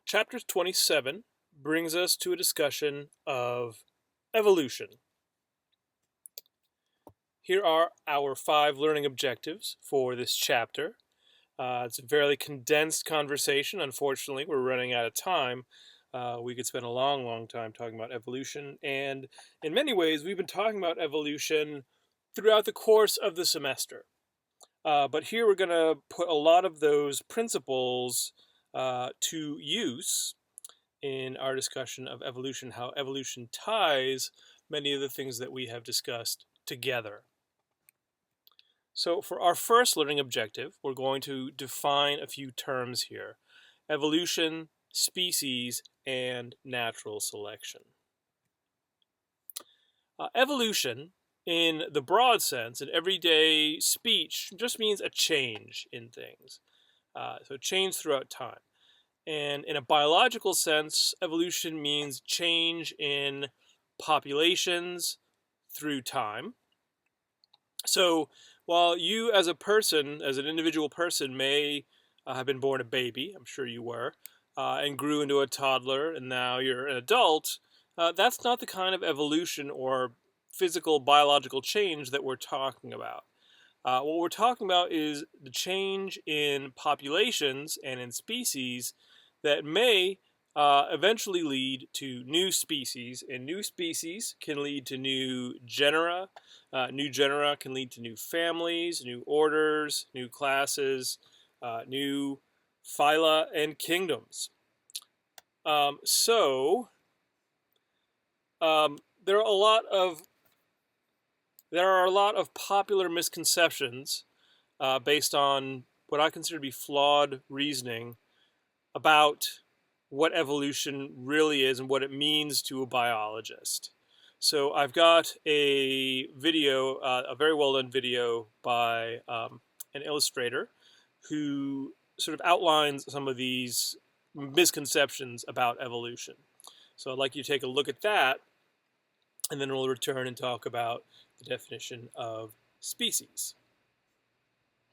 Chapter 27 brings us to a discussion of evolution. Here are our 5 learning objectives for this chapter. It's a fairly condensed conversation. Unfortunately, we're running out of time. We could spend a long time talking about evolution, and in many ways, we've been talking about evolution throughout the course of the semester. But here we're going to put a lot of those principles to use in our discussion of evolution, how evolution ties many of the things that we have discussed together. So for our first learning objective, we're going to define a few terms here: evolution, species, and natural selection. Evolution, in the broad sense, in everyday speech, just means a change in things. So change throughout time. And in a biological sense, evolution means change in populations through time. So while you as a person, as an individual person, may have been born a baby, I'm sure you were, and grew into a toddler, and now you're an adult, that's not the kind of evolution or physical biological change that we're talking about. What we're talking about is the change in populations and in species that may eventually lead to new species, and new species can lead to new genera. New genera can lead to new families, new orders, new classes, new phyla and kingdoms. There are a lot of popular misconceptions based on what I consider to be flawed reasoning about what evolution really is and what it means to a biologist. So I've got a video, a very well done video by an illustrator who sort of outlines some of these misconceptions about evolution. So I'd like you to take a look at that, and then we'll return and talk about the definition of species.